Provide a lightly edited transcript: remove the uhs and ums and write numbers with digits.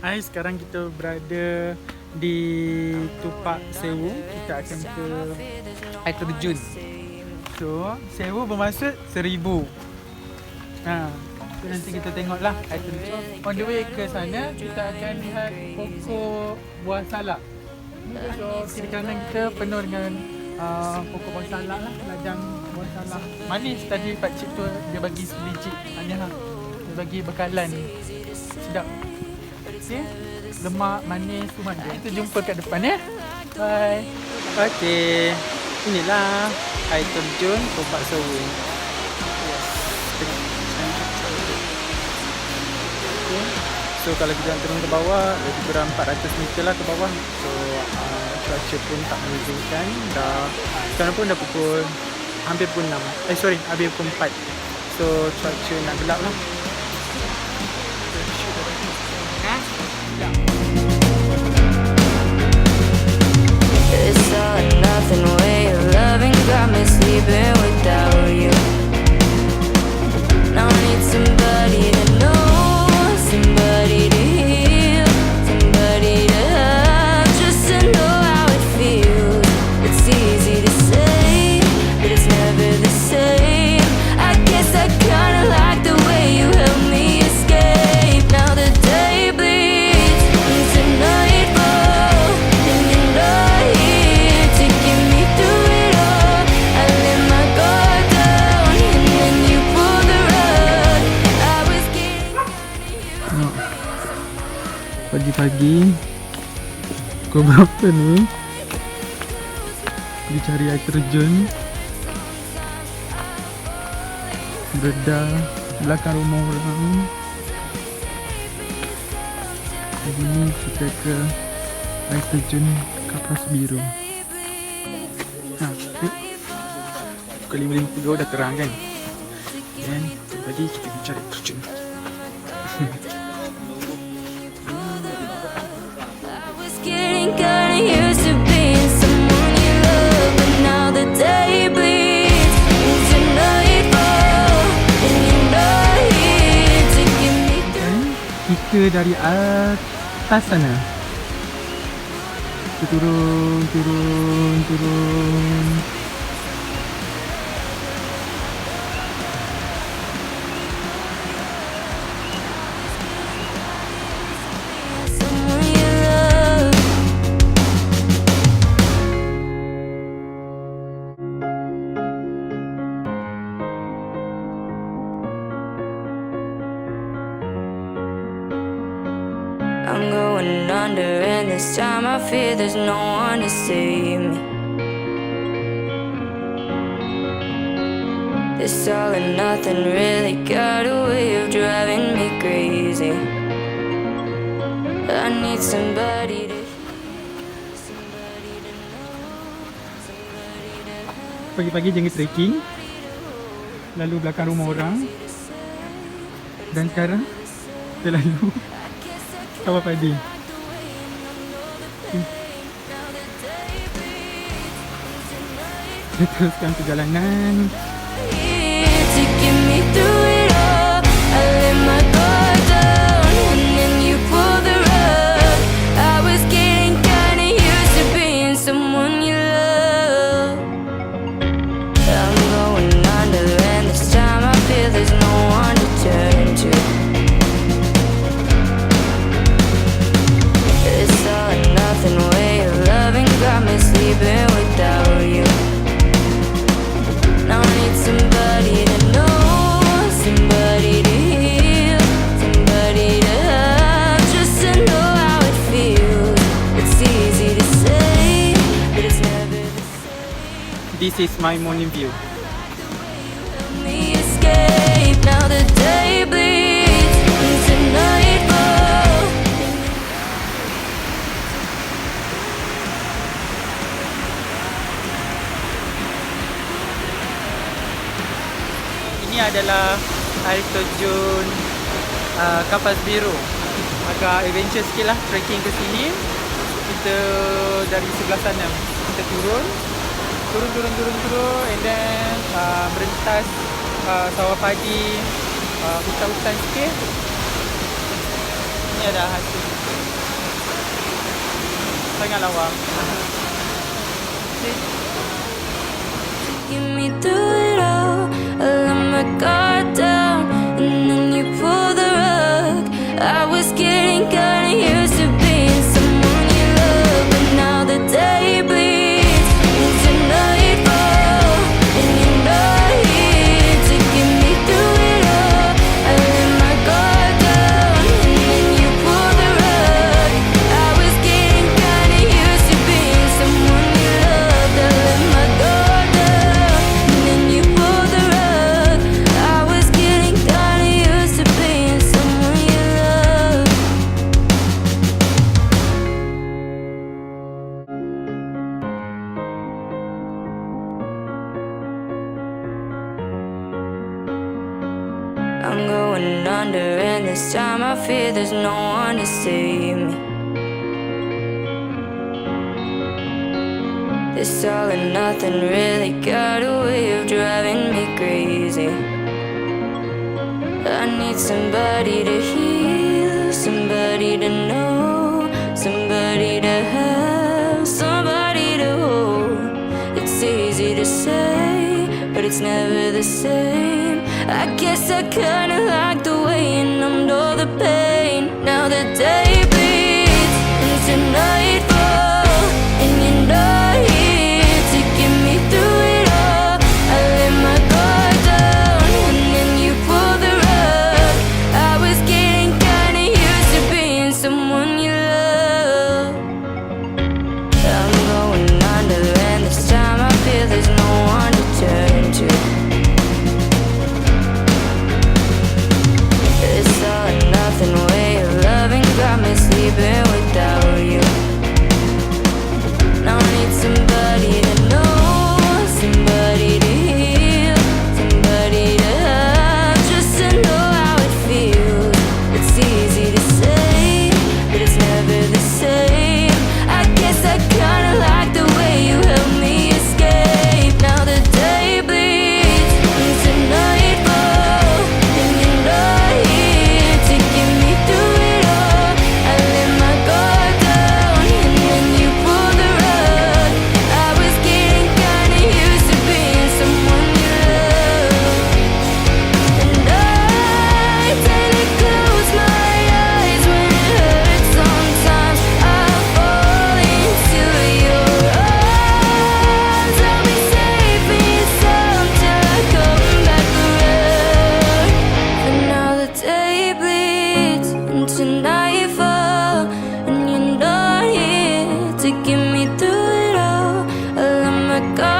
Hai, sekarang kita berada di Tumpak Sewu. Kita akan ke Air Terjun. So, Sewu bermaksud 1000. So nanti kita tengoklah Air Terjun. On the way ke sana, kita akan lihat pokok buah salak. So, kiri kanan kita penuh dengan pokok buah salak lah. Ladang buah salak manis. Tadi pakcik tu dia bagi sebiji. Dia bagi bekalan. Sedap. Okay. Lemak, manis, semua ada. Kita jumpa kat depan ya. Bye. Okay. Inilah Air Terjun Tumpak Sewu. Okay. So kalau kita turun ke bawah, lebih kurang 400 meter lah ke bawah. So cuaca pun tak mengizinkan. Sekarang pun dah pukul hampir pukul 6. Hampir pukul 4. So cuaca nak gelap lah. It's all or nothing way of loving, got me sleeping without you. Now I need somebody to know, somebody to heal, somebody to have, just to know how it feels. It's easy to say, but it's never the same. I guess I kinda like the way you help me escape. Now the day bleeds into nightfall, and you're not here to get me through it all. I let my guard down, and then you pull the rug. I was getting Pagi-pagi pukul berapa ni? Pergi cari air terjun. Berada belakang rumah orang. Hari ni kita ke Air Terjun Kapas Biru. Pukul 5.52 dah terang kan. Dan pagi kita pergi cari air terjun. I was getting kinda used to being someone you love, but now the day bleeds into nightfall, and you're not here to get me through. Kita dari atas sana. Kita turun. Someone you love. I'm going under, and this time I fear there's no one to save me. This all or nothing really got a way of driving me crazy. I need somebody to Pagi-pagi jangan trekking. Lalu belakang rumah orang. Dan sekarang kita lalu kawah padi. Kita teruskan perjalanan. to get me through it all. I let my guard down, and then you pull the rug. I was getting kinda used to being someone you love. I'm going under, and this time I feel there's no one to turn to. It's all or nothing way of loving, got me sleeping without you. Now I need somebody to know, somebody to heal, somebody to have, just to know how it feels. It's easy to say, but it's never the same. This is my morning view. Help me escape. Now the day bleeds into nightfall. Ini adalah Air Terjun Kapas Biru. Agak adventure sikit lah trekking ke sini. Kita dari sebelah sana kita turun and then merentas sawah padi, hutan-hutan sikit. Ini adalah hasil. Sangat lawa. Get me through it all. I let my guard down, and then you pull the rug. I was getting kinda used to being someone you love, but now the day bleeds into nightfall, and you're not here to get me through it all. I let my guard down, and then you pull the rug. I was getting kinda used to being someone you loved. I let my guard down, and then you pull the rug. I was getting kinda used to being someone you loved. I'm going under, and this time I fear there's no one to save me. This all and nothing really got a way of driving me crazy. I need somebody to heal, somebody to know, somebody to have, somebody to hold. It's easy to say, but it's never the same. I guess I kinda like the way you numbed all the pain. Now the day bleeds into nightfall, and you're not here to get me through it all. I let my guard down, and then you pull the rug. I was getting kinda used to being someone you love. I'm going under, and this time I feel there's no one to turn to. This all or nothing way of loving got me sleeping without you. Now I need somebody to know, somebody to heal, somebody to have, just to know how it feels. It's easy to say, but it's never the same. I guess I kinda like the way you help me escape. Now the day bleeds into nightfall, and you're not here to get me through it all. I let my guard down, and then you pull the rug. I was getting kinda used to being someone you love, and I tend to close my eyes when it hurts. Sometimes I fall into your arms. I'll be safe in your sound till I come back around. And now the day bleeds into nightfall, and you're not here to get me through it all. I let my guard